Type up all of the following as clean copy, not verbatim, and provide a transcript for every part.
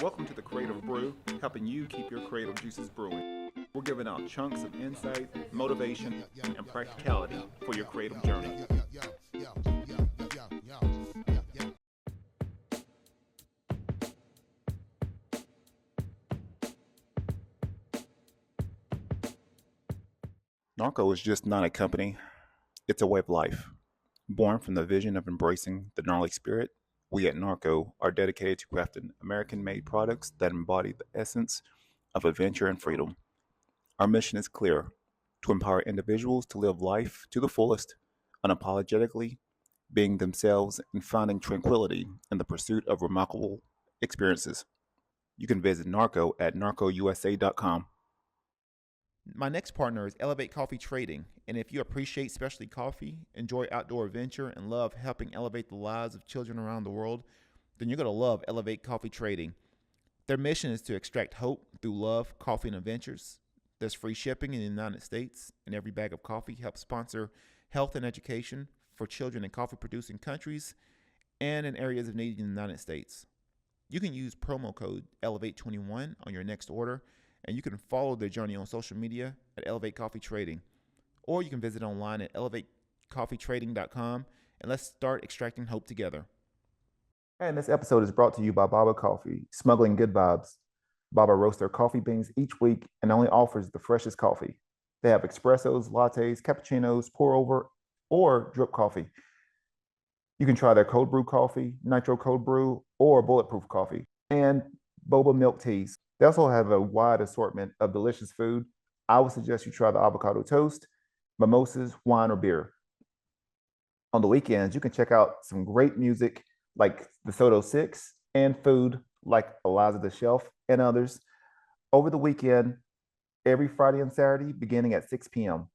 Welcome to the Creative Brew, helping you keep your creative juices brewing. We're giving out chunks of insight, motivation, and practicality for your creative journey. Narco is just not a company, it's a way of life. Born from the vision of embracing the gnarly spirit, we at Narco are dedicated to crafting American made products that embody the essence of adventure and freedom. Our mission is clear: to empower individuals to live life to the fullest, unapologetically, being themselves and finding tranquility in the pursuit of remarkable experiences. You can visit Narco at narcousa.com. My next partner is Elevate Coffee Trading, and if you appreciate specialty coffee, enjoy outdoor adventure, and love helping elevate the lives of children around the world, then you're going to love Elevate Coffee Trading. Their mission is to extract hope through love, coffee, and adventures. There's free shipping in the United States, and every bag of coffee helps sponsor health and education for children in coffee producing countries and in areas of need in the United States. You can use promo code Elevate21 on your next order, and you can follow their journey on social media at Elevate Coffee Trading. Or you can visit online at elevatecoffeetrading.com, and let's start extracting hope together. And this episode is brought to you by Baba Coffee, smuggling good vibes. Baba roasts their coffee beans each week and only offers the freshest coffee. They have espressos, lattes, cappuccinos, pour over, or drip coffee. You can try their cold brew coffee, nitro cold brew, or bulletproof coffee, and boba milk teas. They also have a wide assortment of delicious food. I would suggest you try the avocado toast, mimosas, wine, or beer. On the weekends, you can check out some great music like the Soto Six and food like Eliza the Shelf and others over the weekend, every Friday and Saturday, beginning at 6 p.m.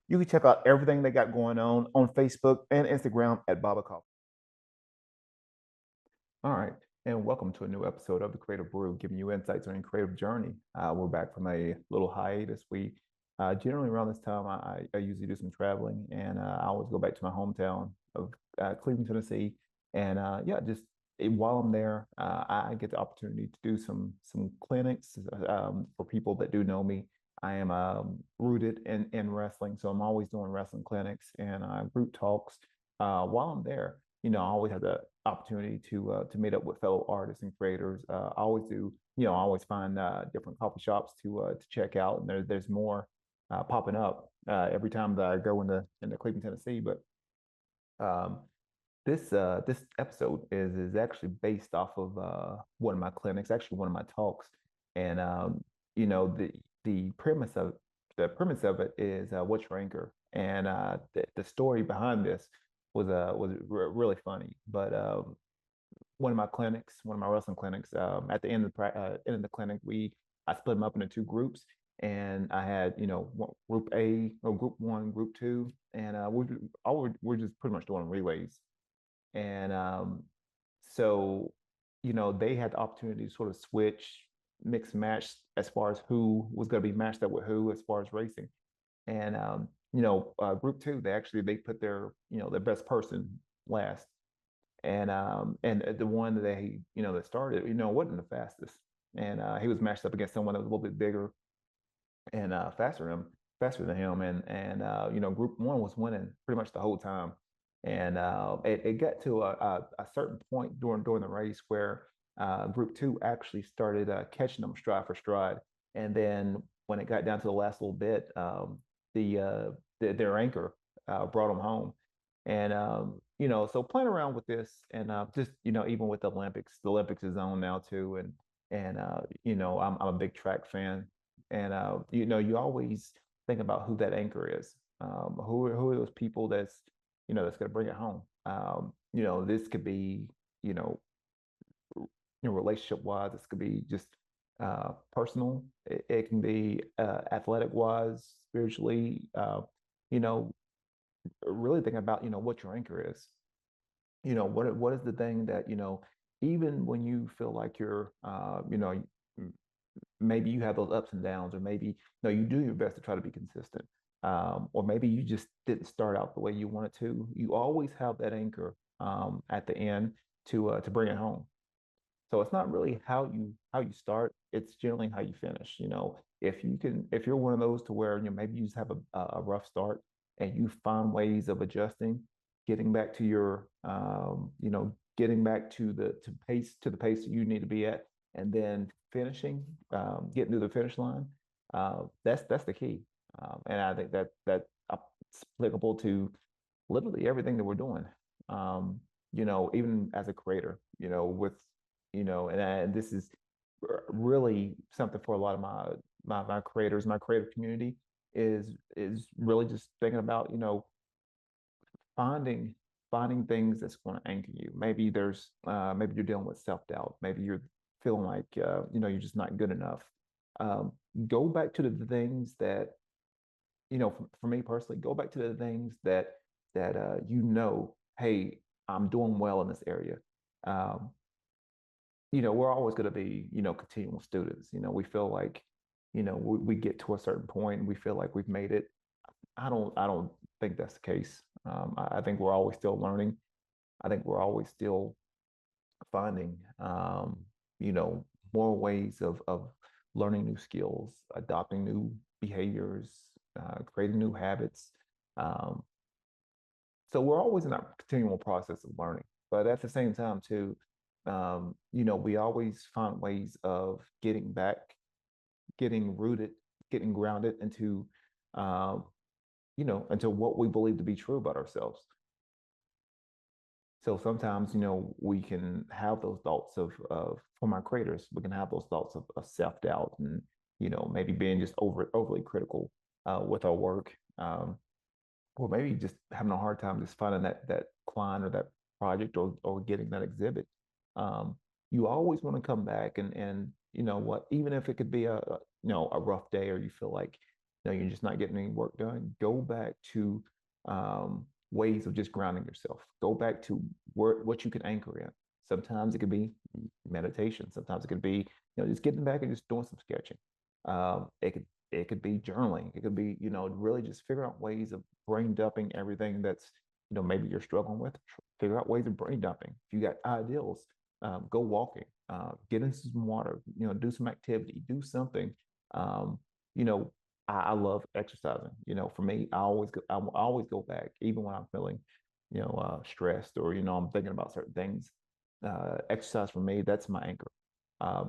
You can check out everything they got going on Facebook and Instagram at Baba Coffee. All right, and welcome to a new episode of the Creative Brew, giving you insights on your creative journey. We're back from a little hiatus. We generally around this time, I usually do some traveling, and I always go back to my hometown of Cleveland, Tennessee, and yeah, just while I'm there, I get the opportunity to do some clinics for people that do know me. I am rooted in wrestling, so I'm always doing wrestling clinics and group talks while I'm there. I always have the opportunity to meet up with fellow artists and creators. I always do, I always find different coffee shops to check out, and there's more popping up every time that I go into Cleveland, Tennessee. But um, this episode is actually based off of one of my clinics, actually one of my talks, and you know the the premise of it is what's your anchor, and the story behind this was really funny. But one of my clinics, one of my wrestling clinics, at the end of the clinic, I split them up into two groups, and I had group A or group one, group two, and we're just pretty much doing relays, and so they had the opportunity to sort of switch, mix match as far as who was going to be matched up with who as far as racing. And group two, they put their best person last, and the one that that started wasn't the fastest, and he was matched up against someone that was a little bit bigger and faster than him, and group one was winning pretty much the whole time, and it got to a certain point during the race where group two actually started catching them stride for stride, and then when it got down to the last little bit, their anchor brought them home, and so playing around with this, and just even with the Olympics is on now too, and I'm a big track fan, and you always think about who that anchor is. Who are those people that's going to bring it home? This could be you know relationship wise. This could be just personal. It can be athletic wise, spiritually. You know, really think about what your anchor is. What is the thing that even when you feel like you're maybe you have those ups and downs, or maybe you do your best to try to be consistent, or maybe you just didn't start out the way you wanted to. You always have that anchor at the end to bring it home. So it's not really how you start, it's generally how you finish. If you're one of those to where maybe you just have a rough start and you find ways of adjusting, getting back to your getting back to the pace that you need to be at, and then finishing, getting to the finish line. That's the key. And I think it's applicable to literally everything that we're doing. Even as a creator, and this is really something for a lot of my creators, my creative community is really just thinking about, finding finding things that's going to anchor you. Maybe you're dealing with self-doubt. Maybe you're feeling like you're just not good enough. Um, Go back to the things that, for me personally, go back to the things that hey, I'm doing well in this area. Um, we're always going to be, continual students. We feel like, we get to a certain point and we feel like we've made it. I don't think that's the case. I think we're always still learning. I think we're always still finding, more ways of learning new skills, adopting new behaviors, creating new habits. Um, so we're always in that continual process of learning. But at the same time, too, we always find ways of getting back, getting rooted, getting grounded um, into what we believe to be true about ourselves. So sometimes, we can have those thoughts for my creators, we can have those thoughts of self-doubt and, maybe being just overly critical with our work. Or maybe just having a hard time just finding that client or that project or getting that exhibit. Um, you always want to come back and even if it could be a rough day or you feel like you're just not getting any work done, go back to ways of just grounding yourself. Go back to what you can anchor in. Sometimes it could be meditation. Sometimes it could be just getting back and just doing some sketching. It could be journaling. It could be really just figuring out ways of brain dumping everything that's maybe you're struggling with. Figure out ways of brain dumping. If you got ideals, go walking, get into some water, do some activity, do something. Um, you know, I love exercising. For me, I always go back, even when I'm feeling, stressed or I'm thinking about certain things. Exercise for me, that's my anchor.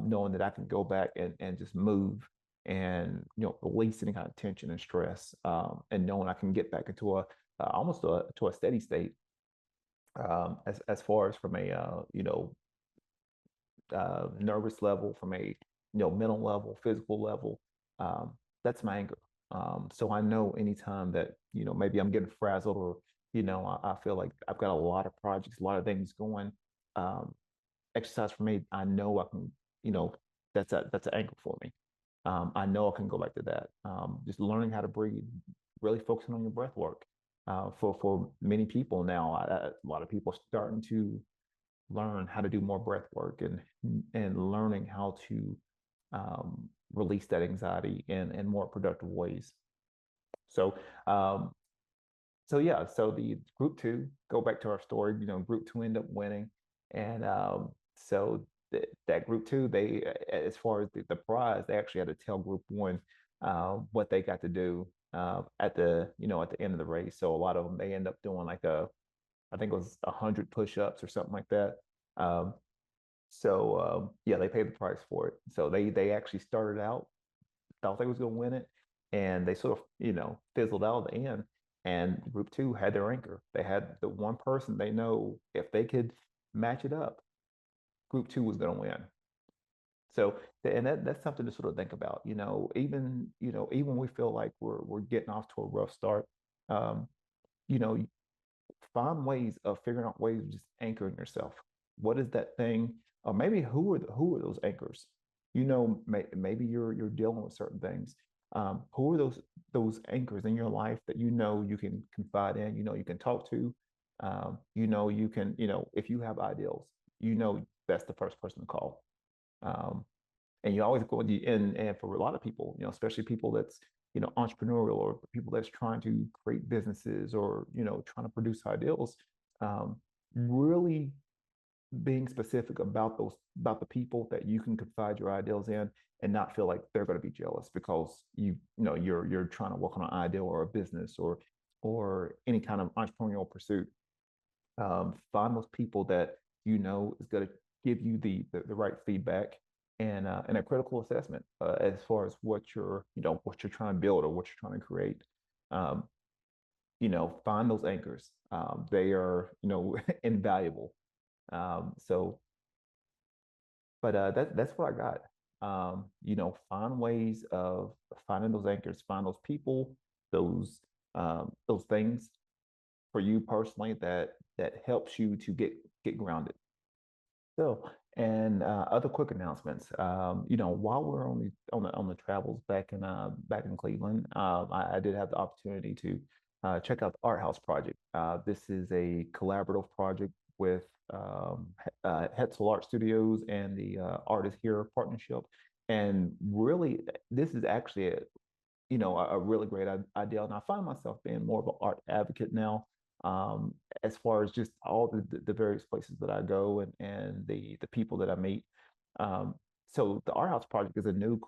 Knowing that I can go back and just move and release any kind of tension and stress, and knowing I can get back into almost to a steady state, as far as from a nervous level, from a mental level, physical level. Um, that's my anger. So I know anytime that maybe I'm getting frazzled or I feel like I've got a lot of projects, a lot of things going. Um, Exercise for me, I know I can, that's an anchor for me. I know I can go back to that. Just learning how to breathe, really focusing on your breath work. For many people now, a lot of people are starting to learn how to do more breath work and learning how to release that anxiety in more productive ways. So um, so yeah, so the group two, go back to our story, group two end up winning. And so that group two, as far as the prize, they actually had to tell group one what they got to do at the end of the race. So a lot of them, they end up doing like I think it was 100 push-ups or something like that. Um, yeah, they paid the price for it. So they actually started out, thought they was going to win it, and they sort of fizzled out at the end. And group two had their anchor. They had the one person they know if they could match it up, group two was going to win. So and that's something to sort of think about. Even we feel like we're getting off to a rough start. Um, you know, find ways of figuring out ways of just anchoring yourself. What is that thing? Or maybe who are those anchors? Maybe you're dealing with certain things. Who are those anchors in your life that you can confide in? You can talk to. You can if you have ideals, that's the first person to call. Um, and you always go and for a lot of people, especially people that's entrepreneurial or people that's trying to create businesses or trying to produce ideals, really being specific about those about the people that you can confide your ideals in and not feel like they're going to be jealous because you're trying to work on an ideal or a business or any kind of entrepreneurial pursuit. Find those people that you know is going to give you the right feedback and a critical assessment as far as what you're trying to build or what you're trying to create. Um, find those anchors. They are invaluable. So, but that's what I got. Find ways of finding those anchors, find those people, those things for you personally that helps you to get grounded. So, and other quick announcements. While we're on the travels back in Cleveland, I did have the opportunity to check out the Art House project. This is a collaborative project with Hetzel Art Studios and the Artist Here partnership. And really, this is actually a really great idea. And I find myself being more of an art advocate now, as far as just all the various places that I go and the people that I meet. Um, so the Art House Project is a new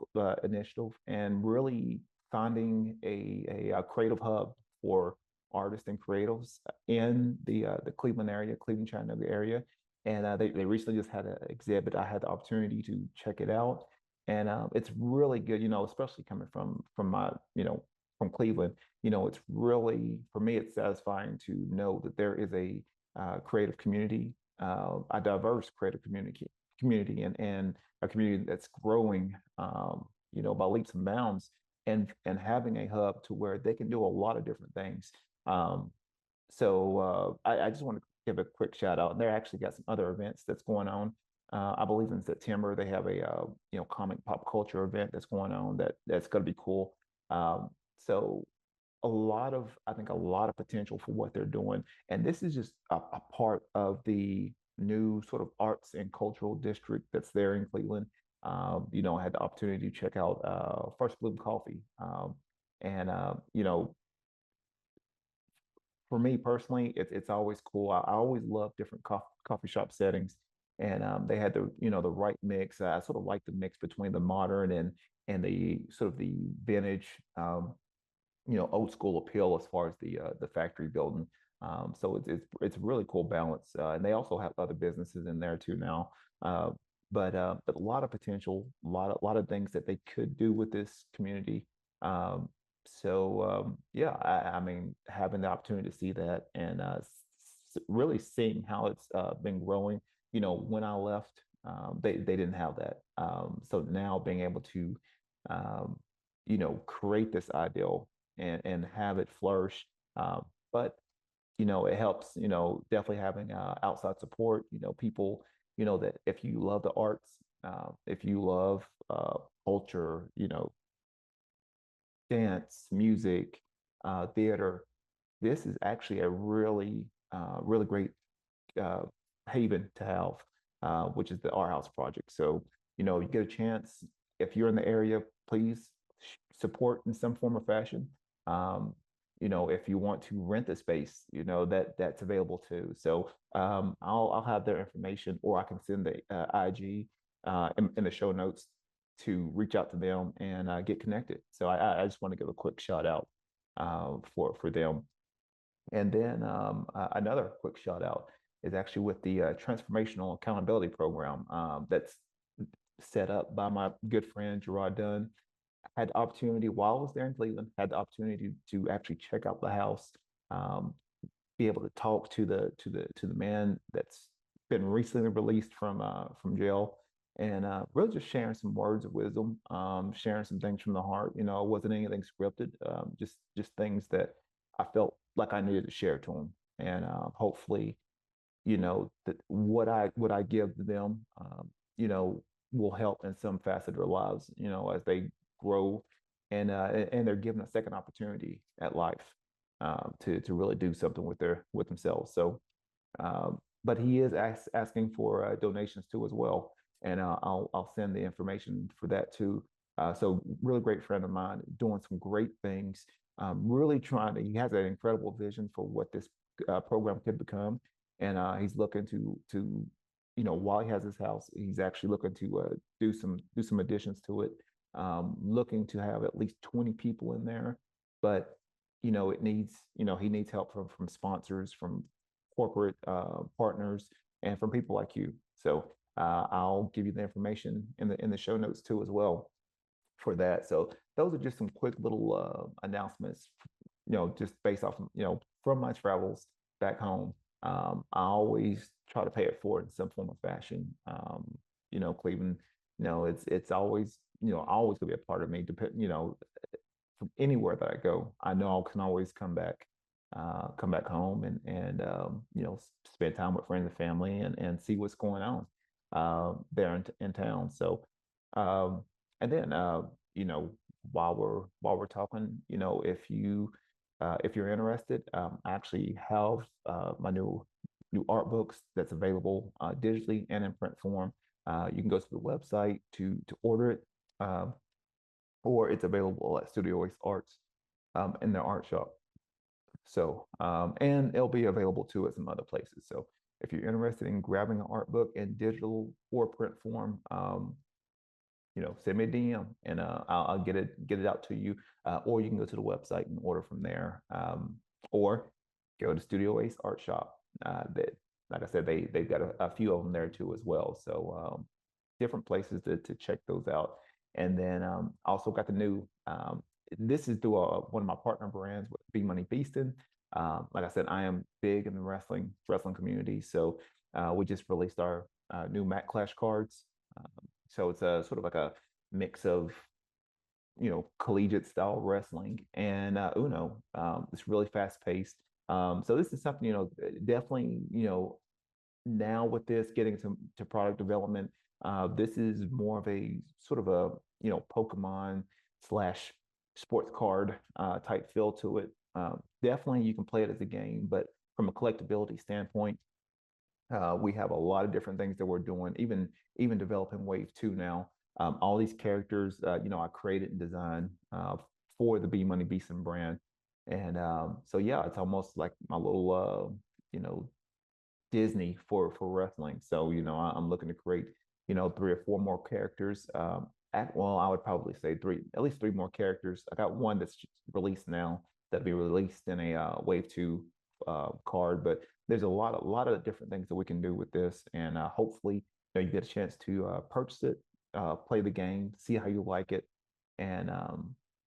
initiative and really finding a creative hub for artists and creatives in the Cleveland area, Cleveland Chattanooga area. And they recently just had an exhibit. I had the opportunity to check it out, and it's really good. Especially coming from my from Cleveland. It's really for me. It's satisfying to know that there is a creative community, a diverse creative community, and a community that's growing. By leaps and bounds, and having a hub to where they can do a lot of different things. Um, I just want to give a quick shout out. They actually got some other events that's going on. I believe in September they have a comic pop culture event that's going on that's going to be cool. Um, so I think a lot of potential for what they're doing, and this is just a part of the new sort of arts and cultural district that's there in Cleveland. I had the opportunity to check out First Bloom Coffee, and for me personally, it's always cool. I always love different coffee shop settings, and they had the right mix. I sort of like the mix between the modern and the sort of the vintage, old school appeal as far as the factory building. So it's really cool balance, and they also have other businesses in there too now. Uh, but a lot of potential, a lot of things that they could do with this community. Um, yeah, I mean, having the opportunity to see that and really seeing how it's been growing. When I left, they didn't have that. So now being able to, um, create this ideal and have it flourish. But it helps. Definitely having outside support. People. That if you love the arts, if you love culture, dance, music, theater, this is actually a really great uh, haven to have, which is the Art House Project. So, you get a chance, if you're in the area, please support in some form or fashion. Um, if you want to rent the space, that's available too. So I'll have their information, or I can send the IG in the show notes to reach out to them and get connected. So I just want to give a quick shout out for them. And then another quick shout out is actually with the Transformational Accountability Program that's set up by my good friend Gerard Dunn. Had the opportunity while I was there in Cleveland, had the opportunity to actually check out the house, um, be able to talk to the man that's been recently released from jail, and really just sharing some words of wisdom, sharing some things from the heart. It wasn't anything scripted, just things that I felt like I needed to share to him, and hopefully, that what I give to them, you know, will help in some facet of their lives, as they grow and they're given a second opportunity at life to really do something with themselves. So, but he is asking for donations too as well, and I'll send the information for that too. So, really great friend of mine, doing some great things. Really trying to. He has an incredible vision for what this program could become, and he's looking to while he has his house, he's actually looking to do some additions to it. Looking to have at least 20 people in there, but it needs he needs help from sponsors, from corporate partners, and from people like you. So I'll give you the information in the show notes too as well for that. So those are just some quick little announcements, just based off, from my travels back home. I always try to pay it forward in some form of fashion. Cleveland, it's always, always gonna be a part of me. From anywhere that I go, I know I can always come back home and spend time with friends and family and see what's going on there in town. So, um, and then while we're talking, if you're interested, I actually have my new art books that's available digitally and in print form. You can go to the website to order it, um, or it's available at Studio Ace Arts in their art shop. So, and it'll be available too at some other places. So, if you're interested in grabbing an art book in digital or print form, send me a DM and I'll get it out to you. Or you can go to the website and order from there. Or go to Studio Ace Art Shop. That, like I said, they've got a few of them there too as well. So different places to check those out. And then also got the new. This is through one of my partner brands with B Money Beastin. Like I said, I am big in the wrestling community. So we just released our new Mat Clash cards. So it's a sort of like a mix of collegiate style wrestling and Uno. It's really fast paced. So this is something definitely now with this getting to product development. This is more of a sort of a Pokemon slash sports card type feel to it. Definitely you can play it as a game, but from a collectability standpoint, we have a lot of different things that we're doing, even developing Wave 2 now. All these characters, I created and designed for the B Money Beeson brand. And so yeah, it's almost like my little Disney for wrestling. So, I'm looking to create, 3 or 4 more characters. Well, I would probably say at least 3 more characters. I got one that's released now that'll be released in a Wave 2 card, but there's a lot of different things that we can do with this, and hopefully, you get a chance to purchase it, play the game, see how you like it, and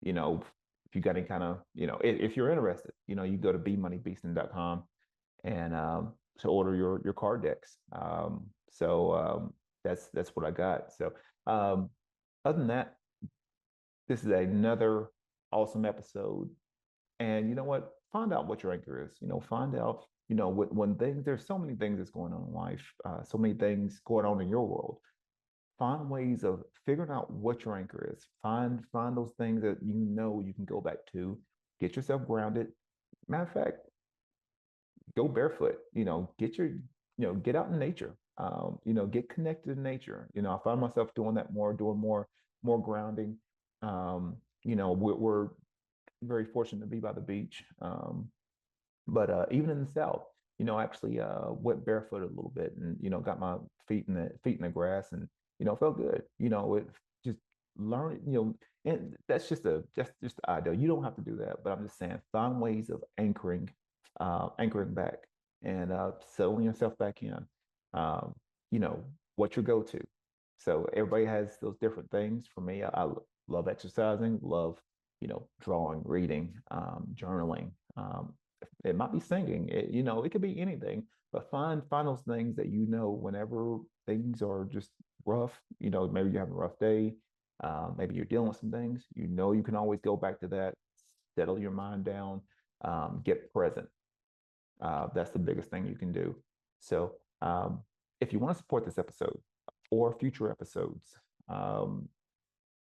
if you got any kind of, if you're interested, you go to bmoneybeasting.com and to order your card decks. That's what I got. So other than that, this is another awesome episode. And you know what? Find out what your anchor is. Find out, when there's so many things that's going on in life, so many things going on in your world. Find ways of figuring out what your anchor is. Find those things that you can go back to. Get yourself grounded. Matter of fact, go barefoot. Get out in nature. Get connected to nature. I find myself doing that more, doing more grounding. We're very fortunate to be by the beach. But even in the South, I actually went barefoot a little bit and, got my feet in the grass and, it felt good. It just learn, and that's just the idea. You don't have to do that, but I'm just saying find ways of anchoring back and settling yourself back in. Um, what your go-to. So everybody has those different things. For me, I love exercising, love drawing, reading, journaling. It might be singing. It could be anything. But find those things that whenever things are just rough. Maybe you have a rough day. Maybe you're dealing with some things. You can always go back to that, settle your mind down, get present. That's the biggest thing you can do. So if you want to support this episode or future episodes,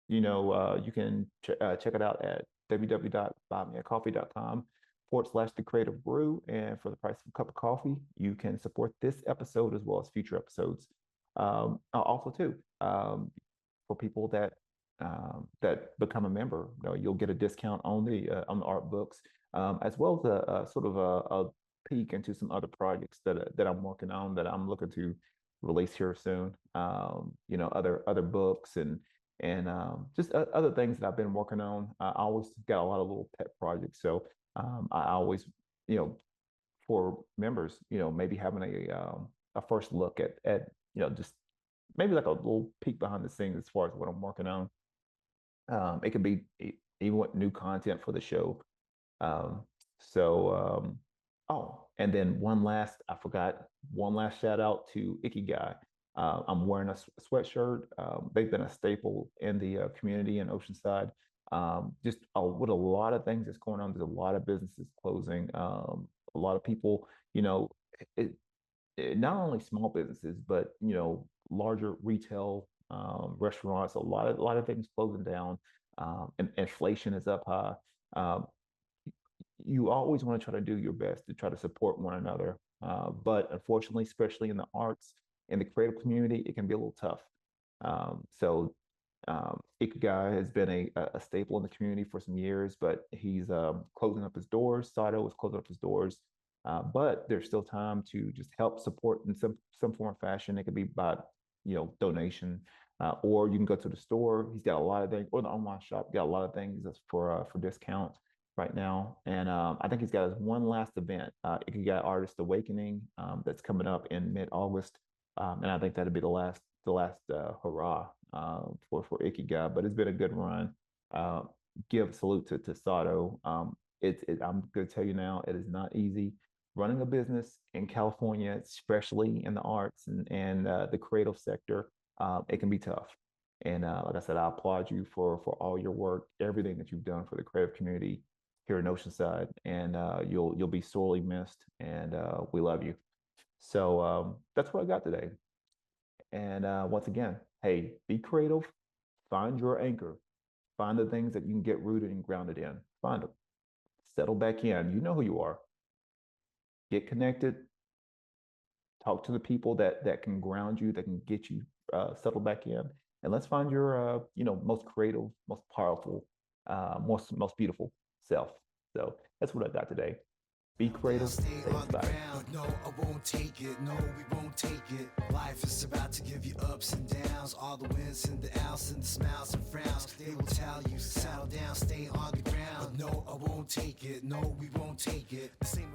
you can check it out at www.buymeacoffee.com/the creative brew. And for the price of a cup of coffee, you can support this episode as well as future episodes. Also, too, for people that become a member, you'll get a discount on the art books, as well as a sort of a peek into some other projects that I'm working on that I'm looking to release here soon. Other books and just other things that I've been working on. I always got a lot of little pet projects, so I always, you know, for members, maybe having a first look at just maybe like a little peek behind the scenes as far as what I'm working on. It can be even with new content for the show. Um, oh, and then I forgot one last shout out to Ikigai. I'm wearing a sweatshirt. They've been a staple in the community in Oceanside. Just with a lot of things that's going on, there's a lot of businesses closing. A lot of people, it, not only small businesses, but larger retail restaurants. A lot of things closing down. And inflation is up high. Um, you always want to try to do your best to try to support one another. But unfortunately, especially in the arts and the creative community, it can be a little tough. Ikigai has been a staple in the community for some years, but he's closing up his doors. Sato is closing up his doors. But there's still time to just help support in some form of fashion. It could be by donation, or you can go to the store. He's got a lot of things, or the online shop got a lot of things that's for discount right now. And I think he's got his one last event, Ikigai Artist Awakening, that's coming up in mid-August. And I think that'll be the last hurrah for Ikigai. But it's been a good run. Uh, Give salute to Sato. I'm going to tell you now, it is not easy running a business in California, especially in the arts and the creative sector. It can be tough. And like I said, I applaud you for all your work, everything that you've done for the creative community here in Oceanside, and you'll be sorely missed. And we love you. So that's what I got today. And once again, hey, be creative, find your anchor, find the things that you can get rooted and grounded in. Find them, settle back in. You know who you are. Get connected. Talk to the people that can ground you, that can get you settled back in, and let's find your most creative, most powerful, most beautiful self. So that's what I got today. Be creative, stay inspired. No, I won't take it. No, we won't take it. Life is about to give you ups and downs, all the wins and the outs and the smiles and frowns. They will tell you, settle down, stay on the ground. No, I won't take it. No, we won't take it. The same